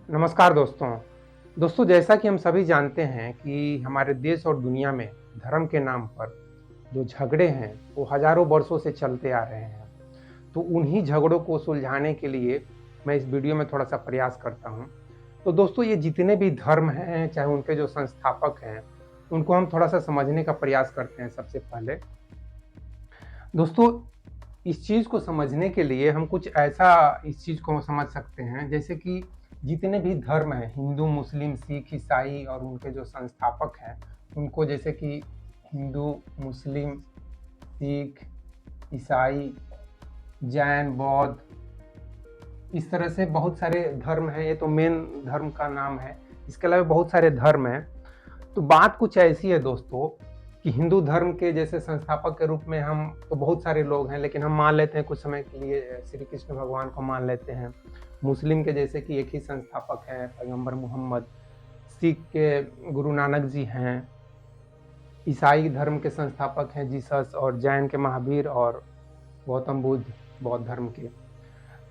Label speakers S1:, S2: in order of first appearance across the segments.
S1: नमस्कार दोस्तों जैसा कि हम सभी जानते हैं कि हमारे देश और दुनिया में धर्म के नाम पर जो झगड़े हैं वो हजारों वर्षों से चलते आ रहे हैं। तो उन्हीं झगड़ों को सुलझाने के लिए मैं इस वीडियो में थोड़ा सा प्रयास करता हूं। तो दोस्तों ये जितने भी धर्म हैं चाहे उनके जो संस्थापक हैं उनको हम थोड़ा सा समझने का प्रयास करते हैं। सबसे पहले दोस्तों इस चीज़ को समझने के लिए हम कुछ ऐसा इस चीज़ को समझ सकते हैं जैसे कि जितने भी धर्म हैं हिंदू, मुस्लिम, सिख, ईसाई और उनके जो संस्थापक हैं उनको जैसे कि हिंदू, मुस्लिम, सिख, ईसाई, जैन, बौद्ध, इस तरह से बहुत सारे धर्म हैं। ये तो मेन धर्म का नाम है। इसके अलावा बहुत सारे धर्म हैं। तो बात कुछ ऐसी है दोस्तों कि हिंदू धर्म के जैसे संस्थापक के रूप में हम तो बहुत सारे लोग हैं, लेकिन हम मान लेते हैं कुछ समय के लिए श्री कृष्ण भगवान को मान लेते हैं। मुस्लिम के जैसे कि एक ही संस्थापक हैं पैगंबर मोहम्मद। सिख के गुरु नानक जी हैं। ईसाई धर्म के संस्थापक हैं जीसस, और जैन के महावीर और गौतम बुद्ध बौद्ध धर्म के।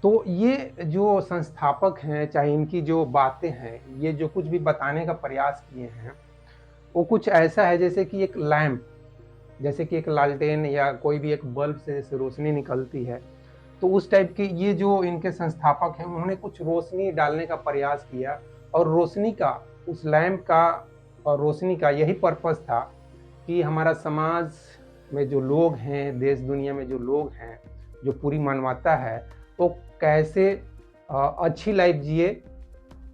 S1: तो ये जो संस्थापक हैं चाहे इनकी जो बातें हैं, ये जो कुछ भी बताने का प्रयास किए हैं वो कुछ ऐसा है जैसे कि एक लैंप, जैसे कि एक लालटेन या कोई भी एक बल्ब से जैसे रोशनी निकलती है, तो उस टाइप की ये जो इनके संस्थापक हैं उन्होंने कुछ रोशनी डालने का प्रयास किया। और रोशनी का, उस लैंप का और रोशनी का यही पर्पस था कि हमारा समाज में जो लोग हैं, देश दुनिया में जो लोग हैं, जो पूरी मानवता है, वो कैसे अच्छी लाइफ जिए,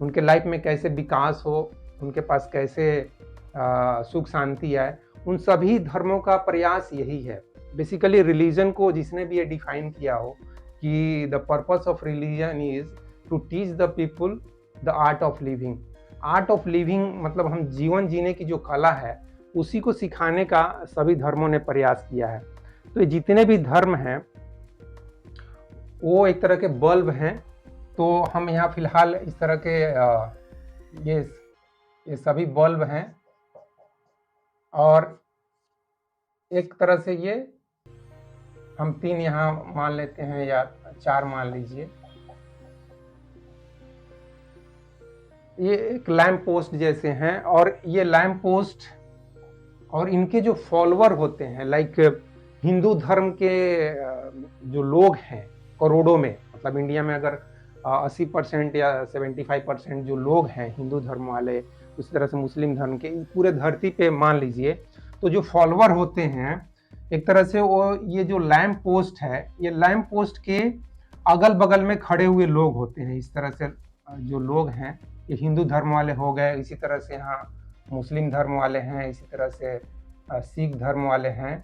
S1: उनके लाइफ में कैसे विकास हो, उनके पास कैसे सुख शांति आए। उन सभी धर्मों का प्रयास यही है। बेसिकली रिलीजन को जिसने भी ये डिफाइन किया हो कि the purpose of religion is to teach the people the art of living. Art of living मतलब हम जीवन जीने की जो कला है उसी को सिखाने का सभी धर्मों ने प्रयास किया है। तो ये जितने भी धर्म हैं वो एक तरह के बल्ब हैं। तो हम यहाँ फिलहाल इस तरह के ये सभी बल्ब हैं, और एक तरह से ये हम 3 यहाँ मान लेते हैं या 4 मान लीजिए। ये एक लैंप पोस्ट जैसे हैं, और ये लैंप पोस्ट और इनके जो फॉलोअर होते हैं, लाइक हिंदू धर्म के जो लोग हैं करोड़ों में, मतलब इंडिया में अगर 80% या 75% जो लोग हैं हिंदू धर्म वाले, उसी तरह से मुस्लिम धर्म के, पूरे धरती पे मान लीजिए, तो जो फॉलोअर होते हैं एक तरह से वो ये जो लैंप पोस्ट है, ये लैंप पोस्ट के अगल बगल में खड़े हुए लोग होते हैं। इस तरह से जो लोग हैं ये हिंदू धर्म वाले हो गए, इसी तरह से यहाँ मुस्लिम धर्म वाले हैं, इसी तरह से सिख धर्म वाले हैं,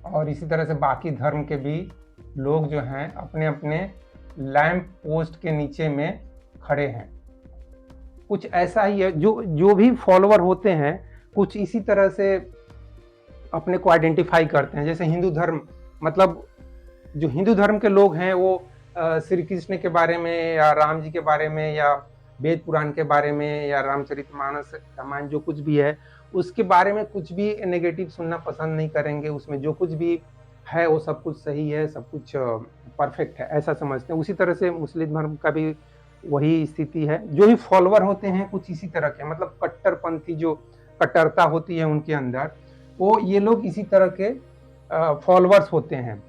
S1: और इसी तरह से बाकी धर्म के भी लोग जो हैं अपने अपने लैंप पोस्ट के नीचे में खड़े हैं। कुछ ऐसा ही है, जो भी फॉलोअर होते हैं कुछ इसी तरह से अपने को आइडेंटिफाई करते हैं। जैसे हिंदू धर्म, मतलब जो हिंदू धर्म के लोग हैं वो श्री कृष्ण के बारे में या राम जी के बारे में या वेद पुराण के बारे में या रामचरितमानस, रामायण जो कुछ भी है उसके बारे में कुछ भी नेगेटिव सुनना पसंद नहीं करेंगे। उसमें जो कुछ भी है वो सब कुछ सही है, सब कुछ परफेक्ट है, ऐसा समझते हैं। उसी तरह से मुस्लिम धर्म का भी वही स्थिति है। जो भी फॉलोअर होते हैं कुछ इसी तरह के, मतलब कट्टरपंथी जो कट्टरता होती है उनके अंदर, वो ये लोग इसी तरह के फॉलोअर्स होते हैं।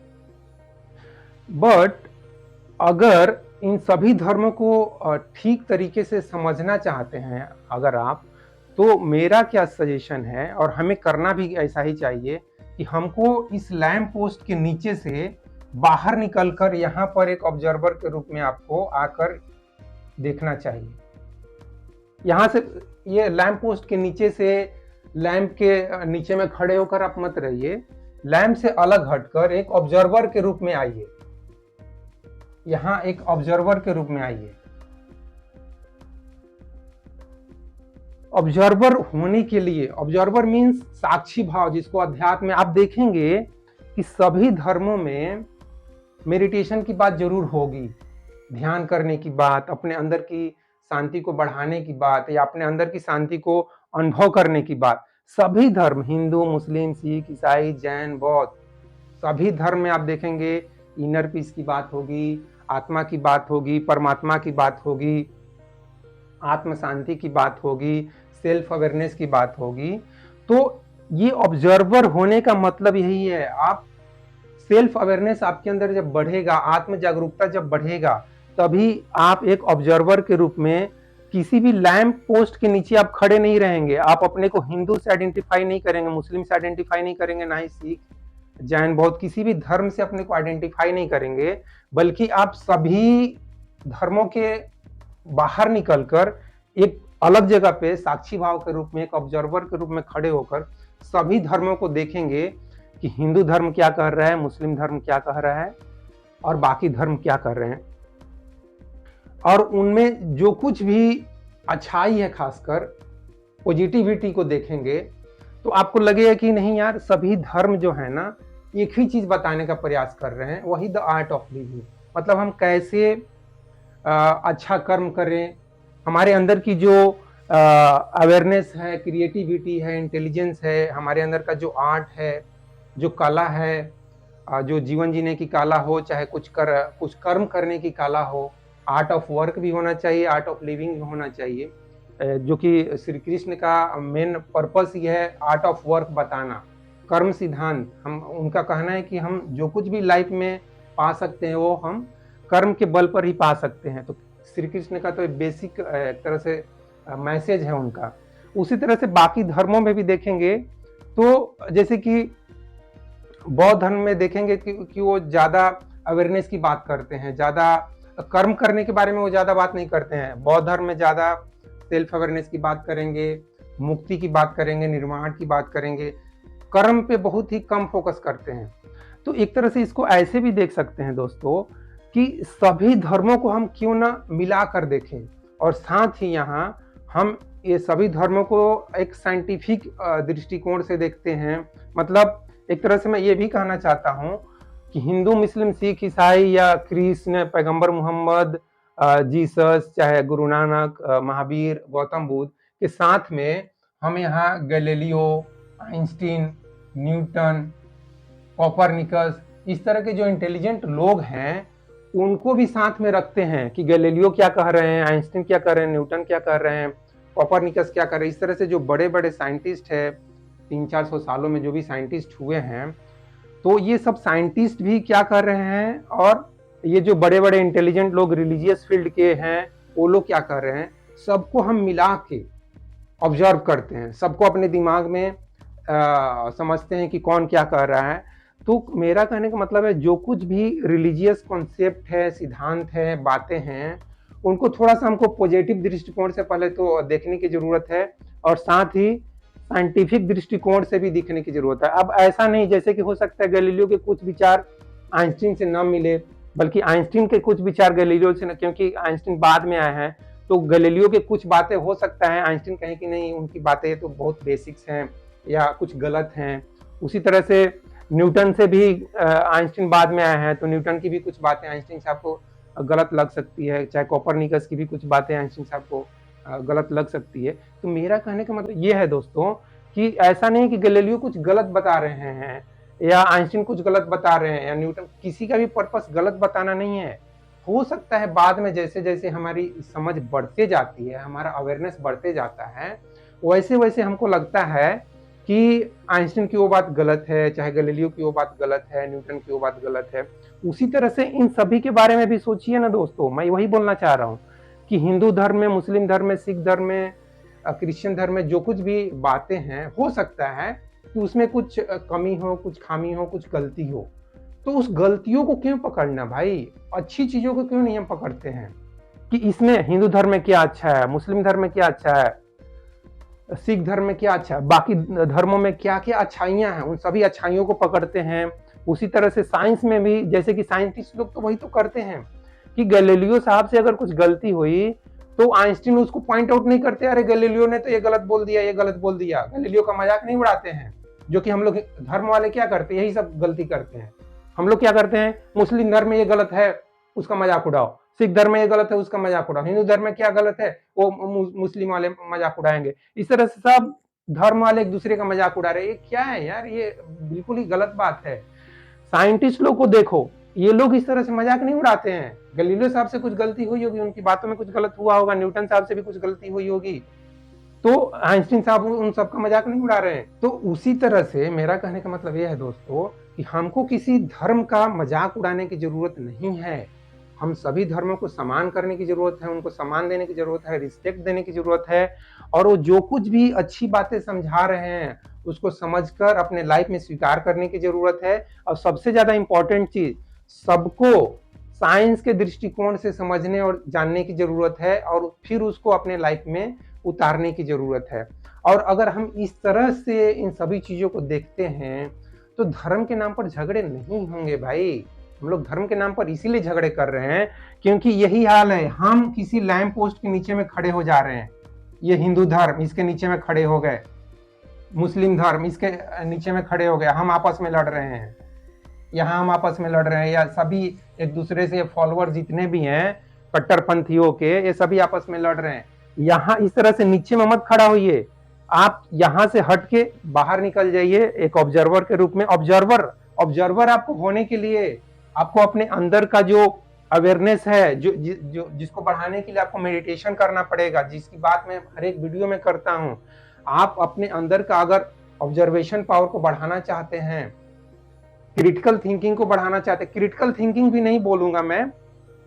S1: बट अगर इन सभी धर्मों को ठीक तरीके से समझना चाहते हैं अगर आप, तो मेरा क्या सजेशन है, और हमें करना भी ऐसा ही चाहिए, कि हमको इस लैंप पोस्ट के नीचे से बाहर निकलकर यहाँ पर एक ऑब्जर्वर के रूप में आपको आकर देखना चाहिए। यहाँ से ये लैंप पोस्ट के नीचे से, लैंप के नीचे में खड़े होकर आप मत रहिए, लैंप से अलग हटकर एक ऑब्जर्वर के रूप में आइए। यहाँ एक ऑब्जर्वर के रूप में आइए। ऑब्जर्वर होने के लिए, ऑब्जर्वर मीन्स साक्षी भाव, जिसको अध्यात्म में आप देखेंगे कि सभी धर्मों में मेडिटेशन की बात जरूर होगी, ध्यान करने की बात, अपने अंदर की शांति को बढ़ाने की बात, या अपने अंदर की शांति को अनुभव करने की बात। सभी धर्म, हिंदू, मुस्लिम, सिख, ईसाई, जैन, बौद्ध, सभी धर्म में आप देखेंगे इनर पीस की बात होगी, आत्मा की बात होगी, परमात्मा की बात होगी, आत्म शांति की बात होगी, सेल्फ अवेयरनेस की बात होगी। तो ये ऑब्जर्वर होने का मतलब यही है। आप सेल्फ अवेयरनेस आपके अंदर जब बढ़ेगा, आत्म जागरूकता जब बढ़ेगा, तभी आप एक ऑब्जर्वर के रूप में किसी भी लैंप पोस्ट के नीचे आप खड़े नहीं रहेंगे। आप अपने को हिंदू से आइडेंटिफाई नहीं करेंगे, मुस्लिम से आइडेंटिफाई नहीं करेंगे, ना ही सिख, जैन, बौद्ध, किसी भी धर्म से अपने को आइडेंटिफाई नहीं करेंगे, बल्कि आप सभी धर्मों के बाहर निकलकर एक अलग जगह पे साक्षी भाव के रूप में, एक ऑब्जर्वर के रूप में खड़े होकर सभी धर्मों को देखेंगे कि हिंदू धर्म क्या कह रहा है, मुस्लिम धर्म क्या कह रहा है और बाकी धर्म क्या कर रहे हैं, और उनमें जो कुछ भी अच्छाई है, खासकर पॉजिटिविटी को देखेंगे, तो आपको लगेगा कि नहीं यार, सभी धर्म जो है ना एक ही चीज बताने का प्रयास कर रहे हैं, वही द आर्ट ऑफ लिविंग। मतलब हम कैसे अच्छा कर्म करें, हमारे अंदर की जो अवेयरनेस है, क्रिएटिविटी है, इंटेलिजेंस है, हमारे अंदर का जो आर्ट है, जो कला है, जो जीवन जीने की कला हो, चाहे कुछ कर्म करने की कला हो, आर्ट ऑफ वर्क भी होना चाहिए, आर्ट ऑफ लिविंग भी होना चाहिए, जो कि श्री कृष्ण का मेन पर्पस ये है, आर्ट ऑफ वर्क बताना, कर्म सिद्धांत। हम उनका कहना है कि हम जो कुछ भी लाइफ में पा सकते हैं वो हम कर्म के बल पर ही पा सकते हैं। तो श्री कृष्ण का तो बेसिक एक तरह से मैसेज है उनका। उसी तरह से बाकी धर्मों में भी देखेंगे तो जैसे कि बौद्ध धर्म में देखेंगे कि वो ज्यादा अवेयरनेस की बात करते हैं, ज्यादा कर्म करने के बारे में वो ज्यादा बात नहीं करते हैं। बौद्ध धर्म में ज्यादा सेल्फ अवेयरनेस की बात करेंगे, मुक्ति की बात करेंगे, निर्वाण की बात करेंगे, कर्म पे बहुत ही कम फोकस करते हैं। तो एक तरह से इसको ऐसे भी देख सकते हैं दोस्तों कि सभी धर्मों को हम क्यों ना मिला कर देखें, और साथ ही यहाँ हम ये सभी धर्मों को एक साइंटिफिक दृष्टिकोण से देखते हैं। मतलब एक तरह से मैं ये भी कहना चाहता हूँ कि हिंदू, मुस्लिम, सिख, ईसाई या कृष्ण, पैगंबर मोहम्मद, जीसस, चाहे गुरु नानक, महावीर, गौतम बुद्ध के साथ में हम यहाँ गैलीलियो, आइंस्टीन, न्यूटन, कोपरनिकस, इस तरह के जो इंटेलिजेंट लोग हैं उनको भी साथ में रखते हैं कि गैलीलियो क्या कह रहे हैं, आइंस्टीन क्या कह रहे हैं, न्यूटन क्या कह रहे हैं, कोपरनिकस क्या कर रहे हैं। इस तरह से जो बड़े बड़े साइंटिस्ट है 300-400 सालों में जो भी साइंटिस्ट हुए हैं, तो ये सब साइंटिस्ट भी क्या कर रहे हैं, और ये जो बड़े बड़े इंटेलिजेंट लोग रिलीजियस फील्ड के हैं वो लोग क्या कर रहे हैं, सबको हम मिला के ऑब्जर्व करते हैं, सबको अपने दिमाग में समझते हैं कि कौन क्या कर रहा है। तो मेरा कहने का मतलब है जो कुछ भी रिलीजियस कॉन्सेप्ट है, सिद्धांत है, बातें हैं, उनको थोड़ा सा हमको पॉजिटिव दृष्टिकोण से पहले तो देखने की जरूरत है, और साथ ही साइंटिफिक दृष्टिकोण से भी देखने की जरूरत है। अब ऐसा नहीं जैसे कि हो सकता है गैलीलियो के कुछ विचार आइंस्टीन से न मिले, बल्कि आइंस्टीन के कुछ विचार गैलीलियो से न, क्योंकि आइंस्टीन बाद में आए हैं, तो गैलीलियो के कुछ बातें हो सकता है आइंस्टीन कहें कि नहीं उनकी बातें तो बहुत बेसिक्स हैं या कुछ गलत हैं। उसी तरह से न्यूटन से भी आइंस्टीन बाद में आए हैं, तो न्यूटन की भी कुछ बातें आइंस्टीन साहब को गलत लग सकती है, चाहे कोपरनिकस की भी कुछ बातें आइंस्टीन साहब को गलत लग सकती है। तो मेरा कहने का मतलब ये है दोस्तों कि ऐसा नहीं कि गैलीलियो कुछ गलत बता रहे हैं या आइंस्टीन कुछ गलत बता रहे हैं या न्यूटन, किसी का भी पर्पस गलत बताना नहीं है। हो सकता है बाद में जैसे जैसे हमारी समझ बढ़ते जाती है, हमारा अवेयरनेस बढ़ते जाता है, वैसे वैसे हमको लगता है कि आइंस्टीन की वो बात गलत है, चाहे गैलीलियो की वो बात गलत है, न्यूटन की वो बात गलत है। उसी तरह से इन सभी के बारे में भी सोचिए ना दोस्तों। मैं वही बोलना चाह रहा हूँ कि हिंदू धर्म में, मुस्लिम धर्म में, सिख धर्म में, क्रिश्चियन धर्म में जो कुछ भी बातें हैं, हो सकता है कि उसमें कुछ कमी हो, कुछ खामी हो, कुछ गलती हो। तो उस गलतियों को क्यों पकड़ना भाई, अच्छी चीजों को क्यों नहीं हम पकड़ते हैं कि इसमें हिंदू धर्म में क्या अच्छा है, मुस्लिम धर्म में क्या अच्छा है, सिख धर्म में क्या अच्छा है, बाकी धर्मों में क्या क्या अच्छाइयां हैं, उन सभी अच्छाइयों को पकड़ते हैं। उसी तरह से साइंस में भी जैसे कि साइंटिस्ट लोग तो वही तो करते हैं कि गैलीलियो साहब से अगर कुछ गलती हुई तो आइंस्टीन उसको पॉइंट आउट नहीं करते, अरे गैलीलियो ने तो ये गलत बोल दिया, ये गलत बोल दिया। गैलीलियो का मजाक नहीं उड़ाते हैं, जो कि हम लोग धर्म वाले क्या करते हैं, यही सब गलती करते हैं। हम लोग क्या करते हैं, मुस्लिम धर्म में ये गलत है उसका मजाक उड़ाओ, सिख धर्म में ये गलत है उसका मजाक उड़ाओ, हिंदू धर्म में क्या गलत है वो मुस्लिम वाले मजाक उड़ाएंगे। इस तरह से सब धर्म वाले एक दूसरे का मजाक उड़ा रहे हैं। ये क्या है यार, ये बिल्कुल ही गलत बात है। साइंटिस्ट लोग को देखो, ये लोग इस तरह से मजाक नहीं उड़ाते हैं। गलीलियो साहब से कुछ गलती हुई होगी, उनकी बातों में कुछ गलत हुआ होगा, न्यूटन साहब से भी कुछ गलती हुई होगी, तो आइंस्टीन साहब उन सबका मजाक नहीं उड़ा रहे हैं। तो उसी तरह से मेरा कहने का मतलब यह है दोस्तों कि हमको किसी धर्म का मजाक उड़ाने की जरूरत नहीं है। हम सभी धर्मों को सम्मान करने की जरूरत है, उनको सम्मान देने की जरूरत है, रिस्पेक्ट देने की जरूरत है, और वो जो कुछ भी अच्छी बातें समझा रहे हैं उसको समझकर अपने लाइफ में स्वीकार करने की जरूरत है। और सबसे ज्यादा इंपॉर्टेंट चीज, सबको साइंस के दृष्टिकोण से समझने और जानने की जरूरत है, और फिर उसको अपने लाइफ में उतारने की जरूरत है। और अगर हम इस तरह से इन सभी चीजों को देखते हैं तो धर्म के नाम पर झगड़े नहीं होंगे भाई। हम लोग धर्म के नाम पर इसीलिए झगड़े कर रहे हैं क्योंकि यही हाल है, हम किसी लैंप पोस्ट के नीचे में खड़े हो जा रहे हैं। ये हिंदू धर्म इसके नीचे में खड़े हो गए, मुस्लिम धर्म इसके नीचे में खड़े हो गए, हम आपस में लड़ रहे हैं। यहाँ हम आपस में लड़ रहे हैं, या सभी एक दूसरे से फॉलोअर जितने भी हैं कट्टरपंथियों के, ये सभी आपस में लड़ रहे हैं। यहाँ इस तरह से नीचे में मत खड़ा होइए, आप यहाँ से हट के बाहर निकल जाइए एक ऑब्जर्वर के रूप में। ऑब्जर्वर आपको होने के लिए आपको अपने अंदर का जो अवेयरनेस है, जिसको बढ़ाने के लिए आपको मेडिटेशन करना पड़ेगा, जिसकी बात मैं हर एक वीडियो में करता हूँ। आप अपने अंदर का अगर ऑब्जर्वेशन पावर को बढ़ाना चाहते हैं, क्रिटिकल थिंकिंग को बढ़ाना चाहते हैं, क्रिटिकल थिंकिंग भी नहीं बोलूंगा मैं,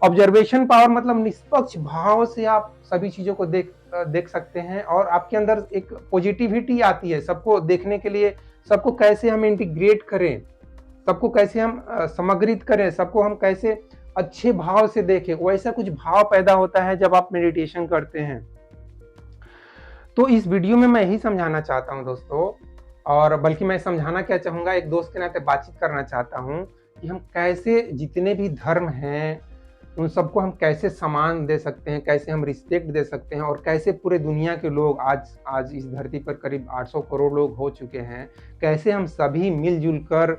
S1: ऑब्जर्वेशन पावर मतलब निष्पक्ष भाव से आप सभी चीजों को देख सकते हैं, और आपके अंदर एक पॉजिटिविटी आती है सबको देखने के लिए। सबको कैसे हम इंटीग्रेट करें, सबको कैसे हम समग्रित करें, सबको हम कैसे अच्छे भाव से देखें, वैसा कुछ भाव पैदा होता है जब आप मेडिटेशन करते हैं। तो इस वीडियो में मैं यही समझाना चाहता हूं दोस्तों, और बल्कि मैं समझाना क्या चाहूंगा, एक दोस्त के नाते बातचीत करना चाहता हूं कि हम कैसे जितने भी धर्म हैं उन सबको हम कैसे सम्मान दे सकते हैं, कैसे हम रिस्पेक्ट दे सकते हैं, और कैसे पूरे दुनिया के लोग आज इस धरती पर करीब 800 करोड़ लोग हो चुके हैं, कैसे हम सभी मिलजुल कर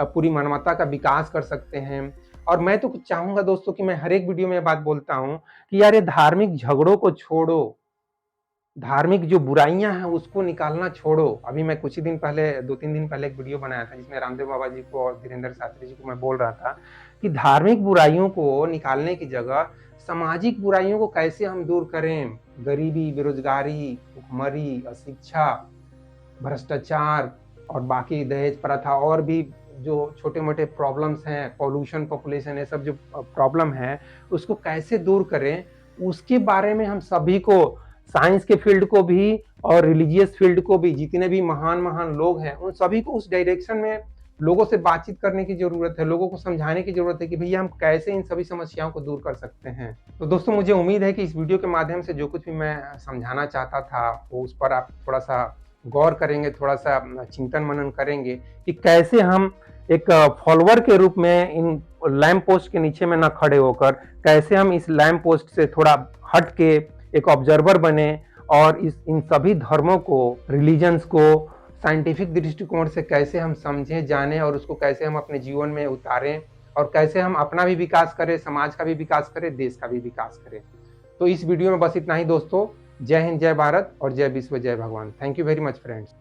S1: पूरी मानवता का विकास कर सकते हैं। और मैं तो कुछ चाहूंगा दोस्तों कि मैं हर एक वीडियो में बात बोलता हूं कि यार ये धार्मिक झगड़ों को छोड़ो, धार्मिक जो बुराइयां हैं उसको निकालना छोड़ो। अभी मैं कुछ ही दिन पहले 2-3 दिन पहले एक वीडियो बनाया था जिसमें रामदेव बाबा जी को और धीरेन्द्र शास्त्री जी को मैं बोल रहा था कि धार्मिक बुराइयों को निकालने की जगह सामाजिक बुराइयों को कैसे हम दूर करें। गरीबी, बेरोजगारी, भुखमरी, अशिक्षा, भ्रष्टाचार और बाकी दहेज प्रथा और भी जो छोटे मोटे प्रॉब्लम्स हैं, पॉल्यूशन, पॉपुलेशन, ये सब जो प्रॉब्लम है उसको कैसे दूर करें, उसके बारे में हम सभी को, साइंस के फील्ड को भी और रिलीजियस फील्ड को भी, जितने भी महान लोग हैं उन सभी को उस डायरेक्शन में लोगों से बातचीत करने की जरूरत है, लोगों को समझाने की जरूरत है कि भैया हम कैसे इन सभी समस्याओं को दूर कर सकते हैं। तो दोस्तों मुझे उम्मीद है कि इस वीडियो के माध्यम से जो कुछ भी मैं समझाना चाहता था वो उस पर आप थोड़ा सा गौर करेंगे, थोड़ा सा चिंतन मनन करेंगे कि कैसे हम एक फॉलोअर के रूप में इन लैंप पोस्ट के नीचे में न खड़े होकर कैसे हम इस लैंप पोस्ट से थोड़ा हट के एक ऑब्जर्वर बने, और इन सभी धर्मों को, रिलीजन्स को साइंटिफिक दृष्टिकोण से कैसे हम समझें, जानें, और उसको कैसे हम अपने जीवन में उतारें, और कैसे हम अपना भी विकास करें, समाज का भी विकास करें, देश का भी विकास करें। तो इस वीडियो में बस इतना ही दोस्तों। जय हिंद, जय भारत और जय विश्व, जय भगवान। Thank you very much friends.